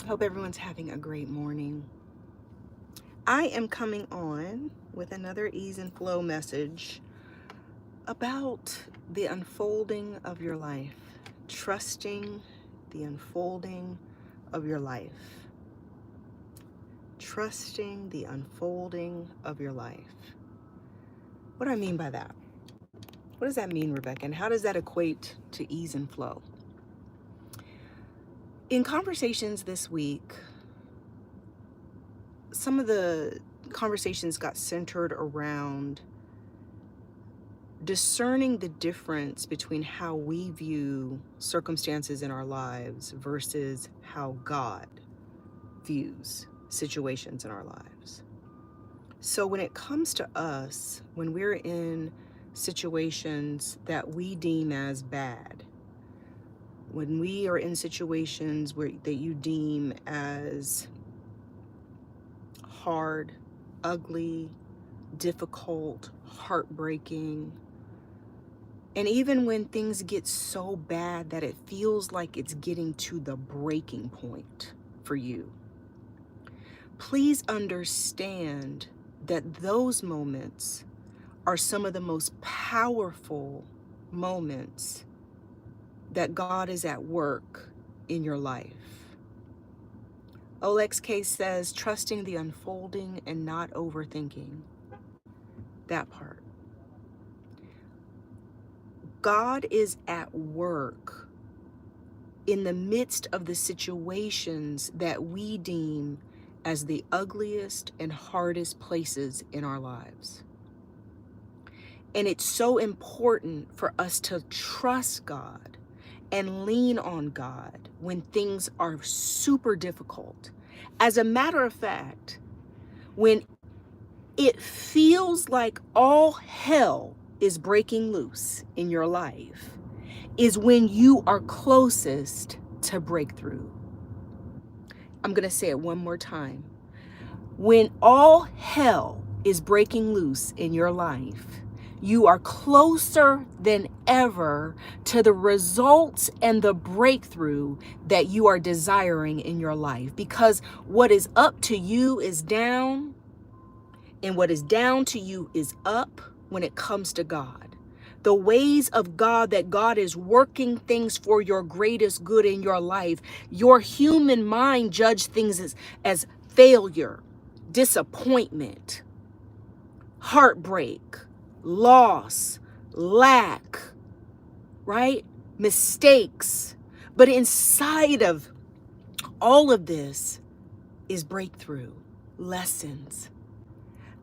Hope everyone's having a great morning. I am coming on with another ease and flow message about the unfolding of your life, trusting the unfolding of your life, trusting the unfolding of your life. What do I mean by that? What does that mean, Rebecca? And how does that equate to ease and flow? In conversations this week, some of the conversations got centered around discerning the difference between how we view circumstances in our lives versus how God views situations in our lives. So when it comes to us, when we're in situations that we deem as bad, when we are in situations that you deem as hard, ugly, difficult, heartbreaking, and even when things get so bad that it feels like it's getting to the breaking point for you, please understand that those moments are some of the most powerful moments that God is at work in your life. OLXK says, trusting the unfolding and not overthinking. That part. God is at work in the midst of the situations that we deem as the ugliest and hardest places in our lives. And it's so important for us to trust God and lean on God when things are super difficult. As a matter of fact, when it feels like all hell is breaking loose in your life, is when you are closest to breakthrough. I'm going to say it one more time. When all hell is breaking loose in your life, you are closer than ever to the results and the breakthrough that you are desiring in your life. Because what is up to you is down, and what is down to you is up when it comes to God. The ways of God, that God is working things for your greatest good in your life. Your human mind judge things as failure, disappointment, heartbreak, loss, lack, right? Mistakes. But inside of all of this is breakthrough, lessons,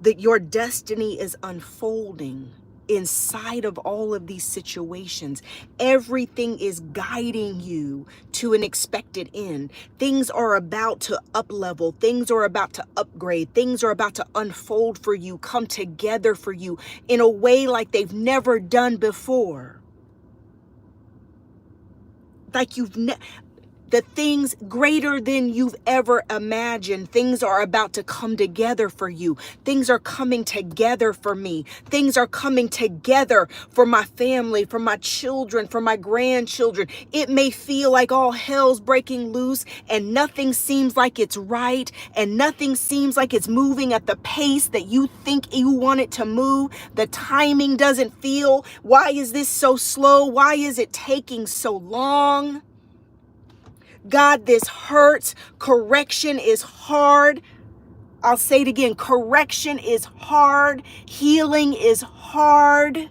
that your destiny is unfolding inside of all of these situations. Everything is guiding you to an expected end. Things are about to up level. Things are about to upgrade. Things are about to unfold for you, come together for you in a way like they've never done before. Like the things greater than you've ever imagined. Things are about to come together for you. Things are coming together for me. Things are coming together for my family, for my children, for my grandchildren. It may feel like all hell's breaking loose and nothing seems like it's right and nothing seems like it's moving at the pace that you think you want it to move. The timing doesn't feel. Why is this so slow? Why is it taking so long? God, this hurts. Correction is hard. I'll say it again. Correction is hard. Healing is hard.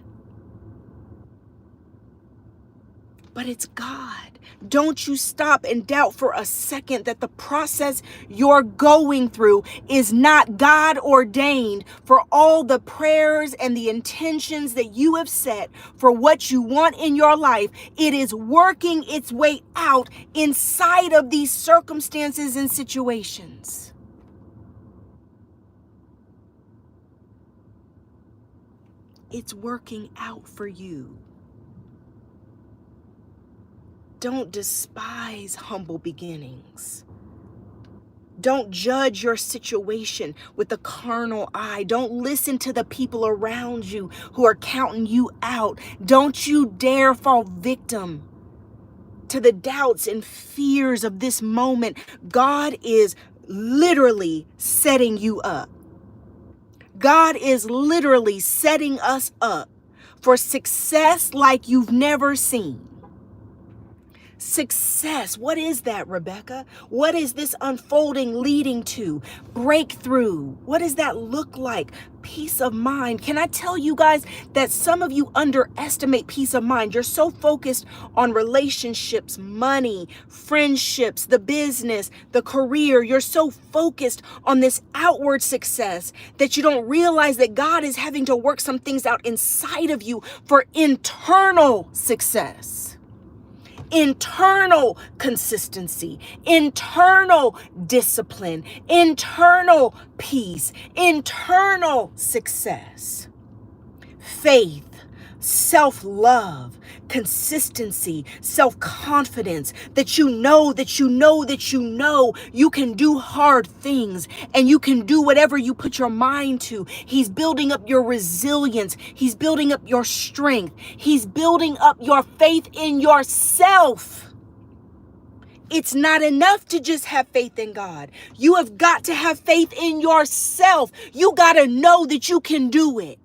But it's God. Don't you stop and doubt for a second that the process you're going through is not God ordained for all the prayers and the intentions that you have set for what you want in your life. It is working its way out inside of these circumstances and situations. It's working out for you. Don't despise humble beginnings. Don't judge your situation with a carnal eye. Don't listen to the people around you who are counting you out. Don't you dare fall victim to the doubts and fears of this moment, God is literally setting you up. God is literally setting us up for success like you've never seen. Success. What is that, Rebecca? What is this unfolding leading to? Breakthrough. What does that look like? Peace of mind. Can I tell you guys that some of you underestimate peace of mind? You're so focused on relationships, money, friendships, the business, the career. You're so focused on this outward success that you don't realize that God is having to work some things out inside of you for internal success. Internal consistency, internal discipline, internal peace, internal success, faith, self-love, consistency, self-confidence, that you know you can do hard things and you can do whatever you put your mind to. He's building up your resilience. He's building up your strength. He's building up your faith in yourself. It's not enough to just have faith in God. You have got to have faith in yourself. You got to know that you can do it.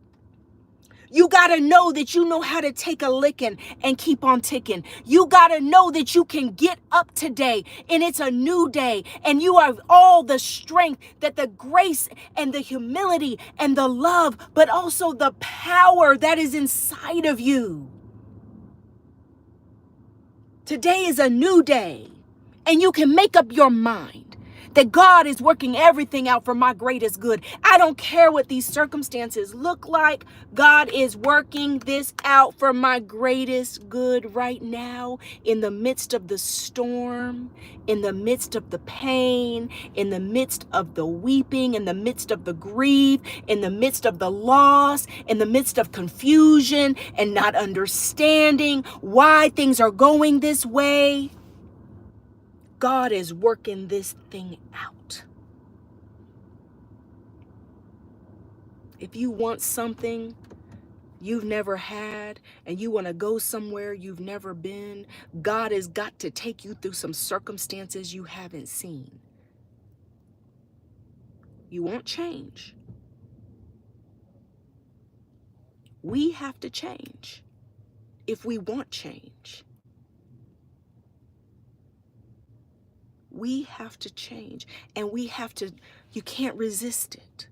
You got to know that you know how to take a licking and keep on ticking. You got to know that you can get up today and it's a new day and you have all the strength, that the grace and the humility and the love, but also the power that is inside of you. Today is a new day and you can make up your mind that God is working everything out for my greatest good. I don't care what these circumstances look like. God is working this out for my greatest good right now, in the midst of the storm, in the midst of the pain, in the midst of the weeping, in the midst of the grief, in the midst of the loss, in the midst of confusion and not understanding why things are going this way. God is working this thing out. If you want something you've never had and you want to go somewhere you've never been, God has got to take you through some circumstances you haven't seen. You won't change. We have to change if we want change. We have to change, and you can't resist it.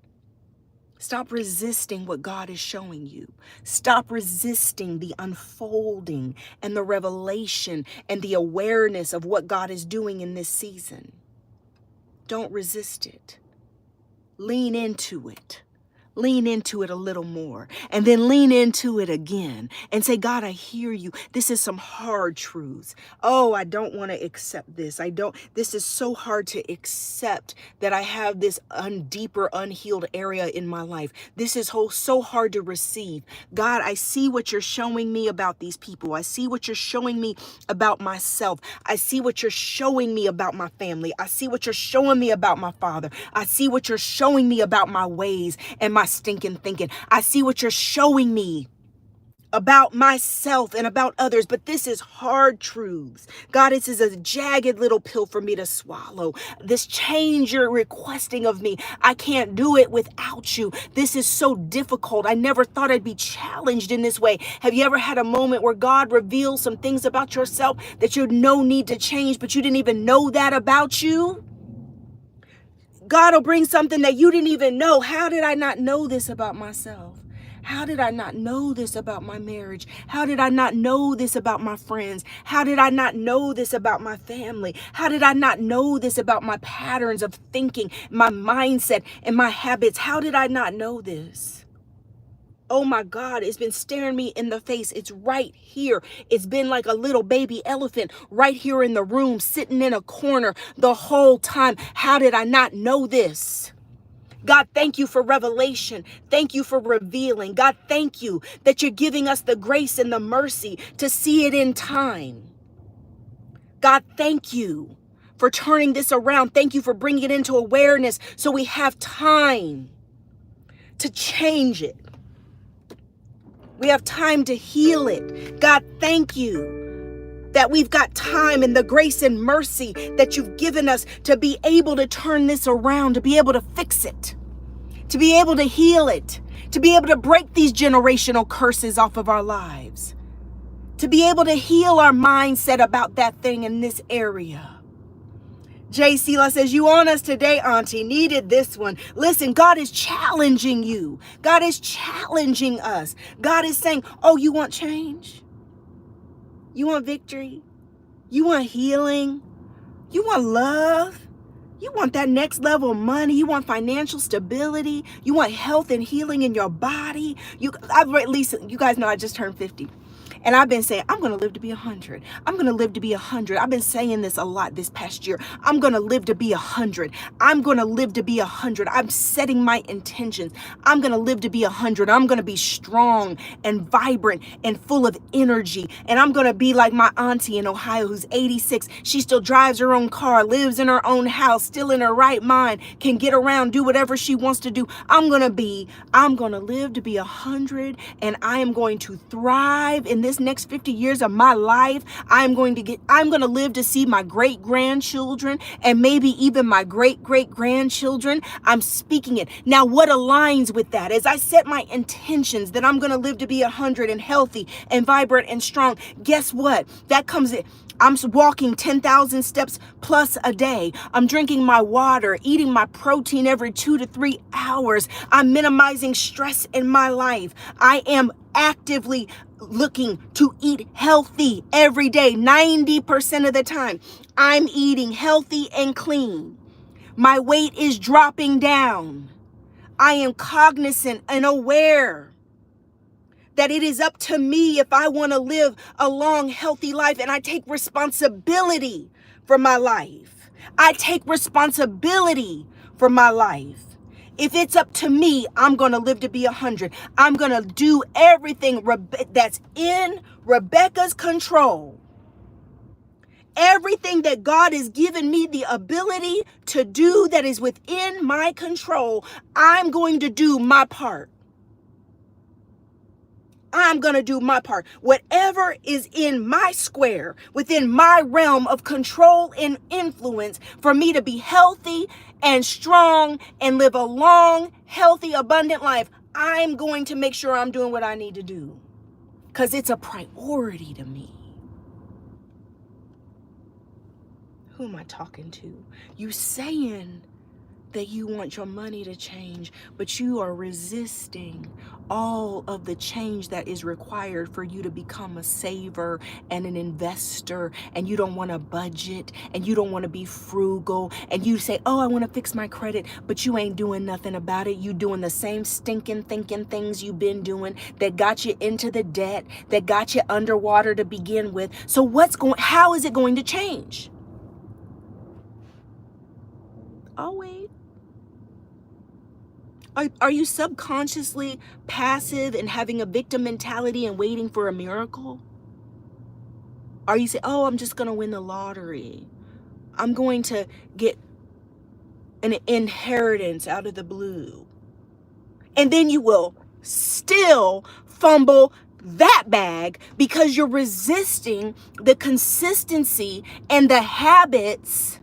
Stop resisting what God is showing you. Stop resisting the unfolding and the revelation and the awareness of what God is doing in this season. Don't resist it. Lean into it. Lean into it a little more, and then lean into it again and say, God, I hear you. This is some hard truths. Oh, I don't want to accept this. This is so hard to accept that I have this deeper, unhealed area in my life. This is so hard to receive. God, I see what you're showing me about these people. I see what you're showing me about myself. I see what you're showing me about my family. I see what you're showing me about my father. I see what you're showing me about my ways and my stinking thinking. I see what you're showing me about myself and about others, but this is hard truths. God, this is a jagged little pill for me to swallow. This change you're requesting of me, I can't do it without you. This is so difficult. I never thought I'd be challenged in this way. Have you ever had a moment where God reveals some things about yourself that you no need to change, but you didn't even know that about you? God will bring something that you didn't even know. How did I not know this about myself? How did I not know this about my marriage? How did I not know this about my friends? How did I not know this about my family? How did I not know this about my patterns of thinking, my mindset, and my habits? How did I not know this? Oh my God, it's been staring me in the face. It's right here. It's been like a little baby elephant right here in the room, sitting in a corner the whole time. How did I not know this? God, thank you for revelation. Thank you for revealing. God, thank you that you're giving us the grace and the mercy to see it in time. God, thank you for turning this around. Thank you for bringing it into awareness so we have time to change it. We have time to heal it. God, thank you that we've got time and the grace and mercy that you've given us to be able to turn this around, to be able to fix it, to be able to heal it, to be able to break these generational curses off of our lives, to be able to heal our mindset about that thing in this area. Jay Sela says, you on us today, Auntie. Needed this one. Listen, God is challenging you. God is challenging us. God is saying, oh, you want change? You want victory? You want healing? You want love? You want that next level of money? You want financial stability? You want health and healing in your body? You guys know I just turned 50. And I've been saying, I'm going to live to be 100. I'm going to live to be 100. I've been saying this a lot this past year. I'm going to live to be 100. I'm going to live to be 100. I'm setting my intentions. I'm going to live to be 100. I'm going to be strong and vibrant and full of energy. And I'm going to be like my auntie in Ohio who's 86. She still drives her own car, lives in her own house, still in her right mind, can get around, do whatever she wants to do. I'm going to live to be 100, and I am going to thrive in this next 50 years of my life. I'm going to live to see my great grandchildren and maybe even my great grandchildren. I'm speaking it. Now, what aligns with that? As I set my intentions that I'm going to live to be 100 and healthy and vibrant and strong, guess what? That comes in. I'm walking 10,000 steps plus a day. I'm drinking my water, eating my protein every 2 to 3 hours. I'm minimizing stress in my life. I am actively looking to eat healthy every day. 90% of the time, I'm eating healthy and clean. My weight is dropping down. I am cognizant and aware that it is up to me if I want to live a long, healthy life, and I take responsibility for my life. I take responsibility for my life. If it's up to me, I'm going to live to be 100. I'm going to do everything that's in Rebecca's control. Everything that God has given me the ability to do that is within my control, I'm going to do my part. I'm going to do my part. Whatever is in my square, within my realm of control and influence for me to be healthy and strong and live a long, healthy, abundant life, I'm going to make sure I'm doing what I need to do because it's a priority to me. Who am I talking to? You saying that you want your money to change, but you are resisting all of the change that is required for you to become a saver and an investor, and you don't want to budget, and you don't want to be frugal, and you say, oh, I want to fix my credit, but you ain't doing nothing about it. You doing the same stinking thinking things you've been doing that got you into the debt, that got you underwater to begin with. So how is it going to change? Oh, wait. Are you subconsciously passive and having a victim mentality and waiting for a miracle? Are you saying, oh, I'm just going to win the lottery. I'm going to get an inheritance out of the blue. And then you will still fumble that bag because you're resisting the consistency and the habits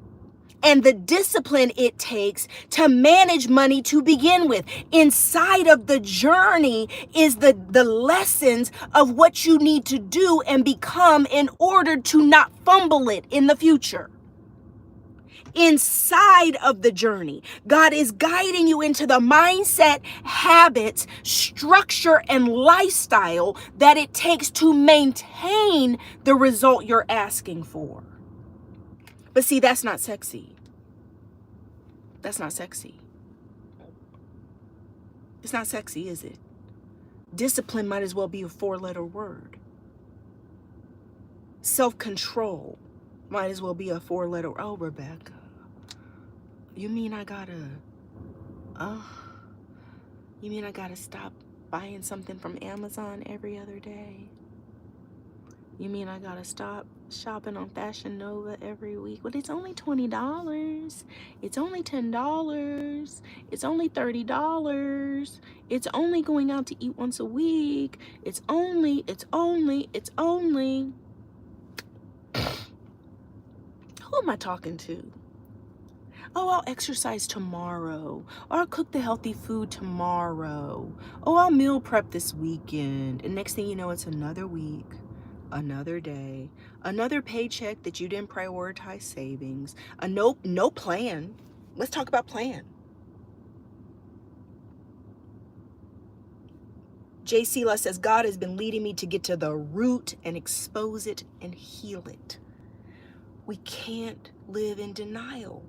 and the discipline it takes to manage money to begin with. Inside of the journey is the lessons of what you need to do and become in order to not fumble it in the future. Inside of the journey, God is guiding you into the mindset, habits, structure, and lifestyle that it takes to maintain the result you're asking for. But see, that's not sexy. That's not sexy. It's not sexy, is it? Discipline might as well be a 4-letter word. Self-control might as well be a 4-letter. Oh, Rebecca, you mean I gotta stop buying something from Amazon every other day? You mean I gotta stop shopping on Fashion Nova every week? But it's only $20. It's only $10. It's only $30. It's only going out to eat once a week. It's only. Who am I talking to? Oh, I'll exercise tomorrow. Or I'll cook the healthy food tomorrow. Oh, I'll meal prep this weekend. And next thing you know, it's another week, another day, another paycheck that you didn't prioritize savings, a no plan. Let's talk about plan. J. Sela says, God has been leading me to get to the root and expose it and heal it. We can't live in denial.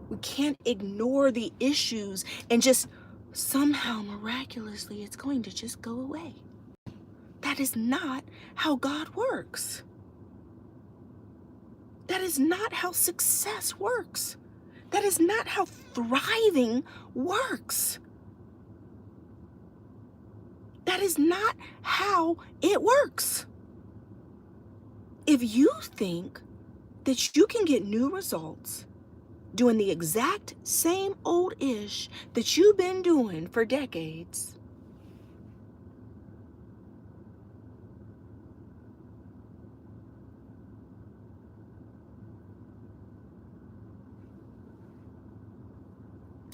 We can't ignore the issues and just somehow miraculously it's going to just go away. That is not how God works. That is not how success works. That is not how thriving works. That is not how it works. If you think that you can get new results doing the exact same old ish that you've been doing for decades,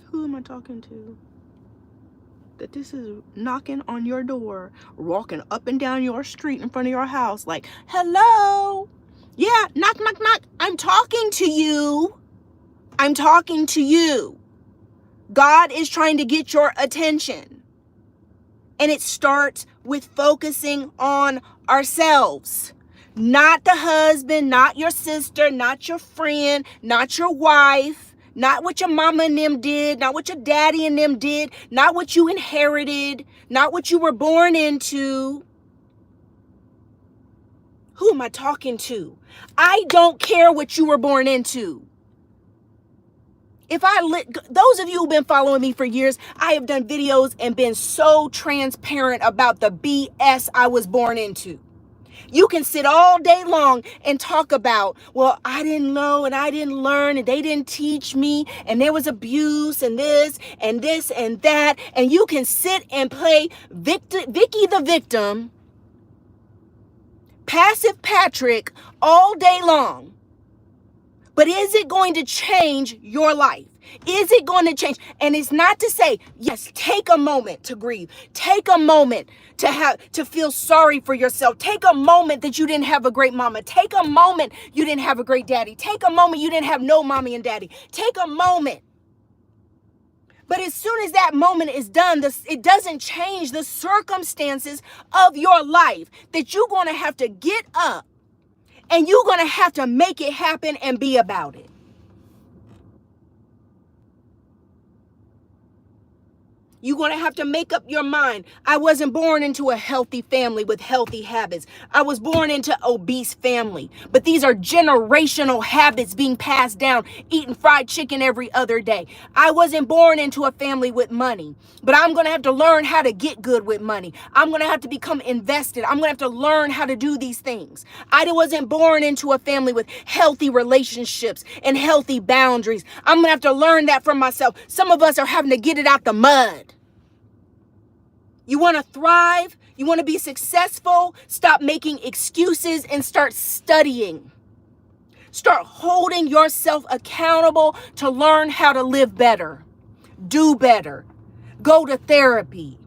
who am I talking to? That this is knocking on your door, walking up and down your street in front of your house like, hello? Yeah, knock, knock, knock. I'm talking to you. I'm talking to you. God is trying to get your attention. And it starts with focusing on ourselves. Not the husband, not your sister, not your friend, not your wife, not what your mama and them did, not what your daddy and them did, not what you inherited, not what you were born into. Who am I talking to? I don't care what you were born into. Those of you who've been following me for years, I have done videos and been so transparent about the BS I was born into. You can sit all day long and talk about, well, I didn't know and I didn't learn and they didn't teach me and there was abuse and this and this and that. And you can sit and play Vicky the victim, passive Patrick all day long. But is it going to change your life? Is it going to change? And it's not to say, yes, take a moment to grieve. Take a moment to feel sorry for yourself. Take a moment that you didn't have a great mama. Take a moment you didn't have a great daddy. Take a moment you didn't have no mommy and daddy. Take a moment. But as soon as that moment is done, it doesn't change the circumstances of your life that you're going to have to get up and you're going to have to make it happen and be about it. You're going to have to make up your mind. I wasn't born into a healthy family with healthy habits. I was born into an obese family. But these are generational habits being passed down, eating fried chicken every other day. I wasn't born into a family with money. But I'm going to have to learn how to get good with money. I'm going to have to become invested. I'm going to have to learn how to do these things. I wasn't born into a family with healthy relationships and healthy boundaries. I'm going to have to learn that for myself. Some of us are having to get it out the mud. You want to thrive? You want to be successful? Stop making excuses and start studying. Start holding yourself accountable to learn how to live better, do better, go to therapy.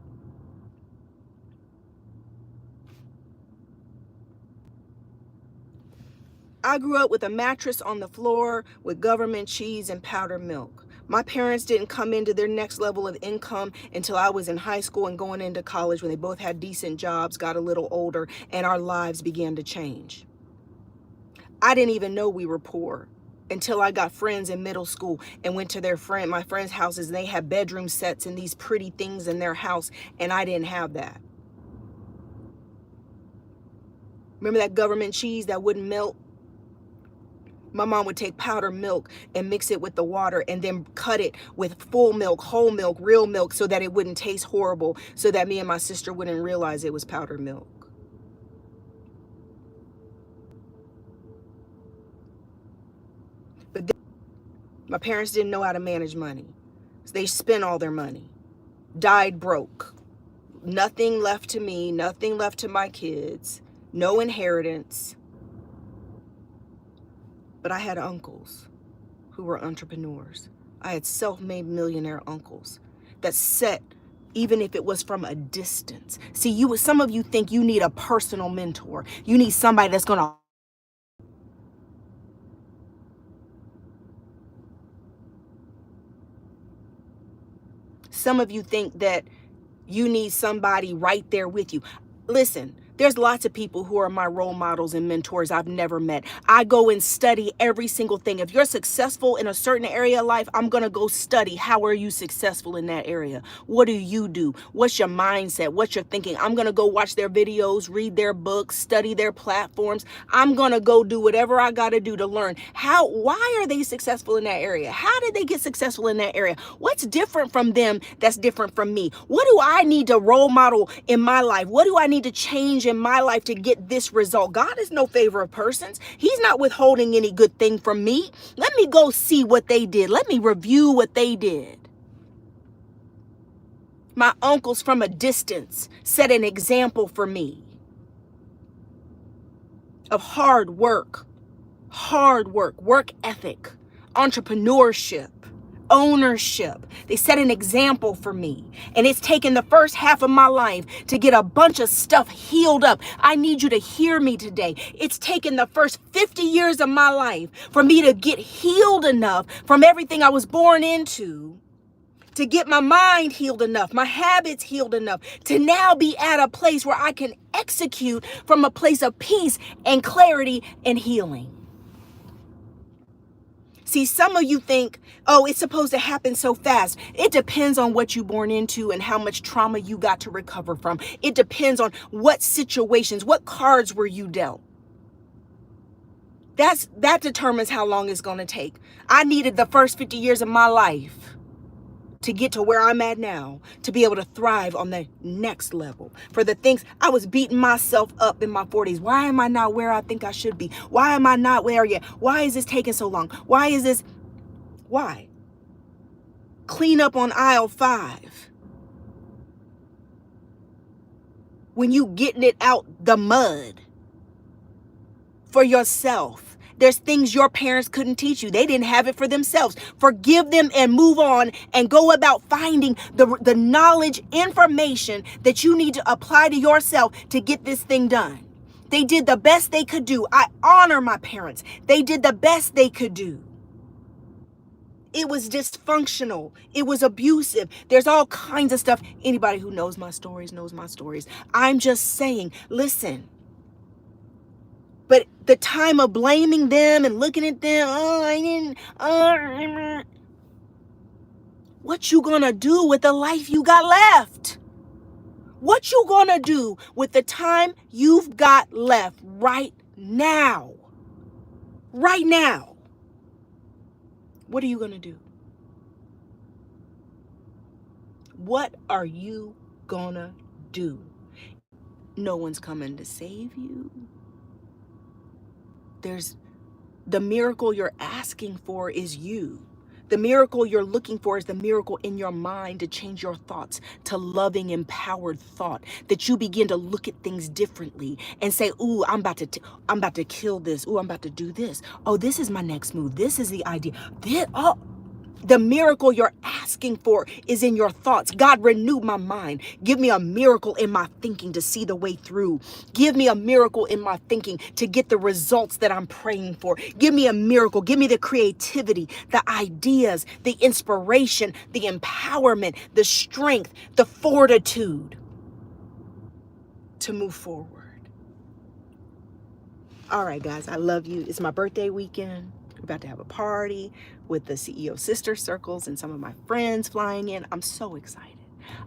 I grew up with a mattress on the floor with government cheese and powdered milk. My parents didn't come into their next level of income until I was in high school and going into college, when they both had decent jobs, got a little older, and our lives began to change. I didn't even know we were poor until I got friends in middle school and went to my friends' houses, and they had bedroom sets and these pretty things in their house, and I didn't have that. Remember that government cheese that wouldn't melt? My mom would take powdered milk and mix it with the water and then cut it with full milk, whole milk, real milk, so that it wouldn't taste horrible, so that me and my sister wouldn't realize it was powdered milk. But then, my parents didn't know how to manage money. So they spent all their money, died broke. Nothing left to me, nothing left to my kids, no inheritance. But I had uncles who were entrepreneurs. I had self-made millionaire uncles that set, even if it was from a distance. See, some of you think you need a personal mentor. You need somebody that's gonna. Some of you think that you need somebody right there with you. Listen, there's lots of people who are my role models and mentors I've never met. I go and study every single thing. If you're successful in a certain area of life, I'm going to go study. How are you successful in that area? What do you do? What's your mindset? What's your thinking? I'm going to go watch their videos, read their books, study their platforms. I'm going to go do whatever I got to do to learn why are they successful in that area? How did they get successful in that area? What's different from them that's different from me? What do I need to role model in my life? What do I need to change in my life to get this result? God is no favor of persons. He's not withholding any good thing from me. Let me go see what they did. Let me review what they did. My uncles from a distance set an example for me of hard work, work ethic, entrepreneurship, ownership. They set an example for me. And it's taken the first half of my life to get a bunch of stuff healed up. I need you to hear me today. It's taken the first 50 years of my life for me to get healed enough from everything I was born into, to get my mind healed enough, my habits healed enough, to now be at a place where I can execute from a place of peace and clarity and healing. See, some of you think, oh, it's supposed to happen so fast. It depends on what you're born into and how much trauma you got to recover from. It depends on what situations, what cards were you dealt. That determines how long it's going to take. I needed the first 50 years of my life to get to where I'm at now, to be able to thrive on the next level. For the things I was beating myself up in my 40s. Why am I not where I think I should be? Why am I not where yet? Why is this taking so long? Why? Clean up on aisle 5. When you getting it out the mud for yourself. There's things your parents couldn't teach you. They didn't have it for themselves. Forgive them and move on and go about finding the knowledge, information that you need to apply to yourself to get this thing done. They did the best they could do. I honor my parents. They did the best they could do. It was dysfunctional. It was abusive. There's all kinds of stuff. Anybody who knows my stories knows my stories. I'm just saying, listen. But the time of blaming them and looking at them, what you gonna do with the life you got left? What you gonna do with the time you've got left right now? Right now. What are you gonna do? What are you gonna do? No one's coming to save you. The miracle you're asking for is you. The miracle you're looking for is the miracle in your mind to change your thoughts to loving, empowered thought, that you begin to look at things differently and say, ooh, I'm about to kill this. Ooh, I'm about to do this. Oh, this is my next move. This is the idea. The miracle you're asking for is in your thoughts. God, renew my mind. Give me a miracle in my thinking to see the way through. Give me a miracle in my thinking to get the results that I'm praying for. Give me a miracle. Give me the creativity, the ideas, the inspiration, the empowerment, the strength, the fortitude to move forward. All right, guys, I love you. It's my birthday weekend. We're about to have a party with the CEO Sister Circles and some of my friends flying in. I'm so excited.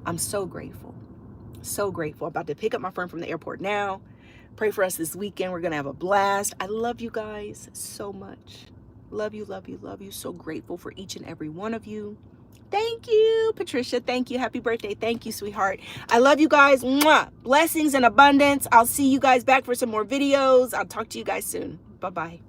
I'm so grateful. So grateful. I'm about to pick up my friend from the airport now. Pray for us this weekend. We're going to have a blast. I love you guys so much. Love you, love you, love you. So grateful for each and every one of you. Thank you, Patricia. Thank you. Happy birthday. Thank you, sweetheart. I love you guys. Mwah. Blessings and abundance. I'll see you guys back for some more videos. I'll talk to you guys soon. Bye-bye.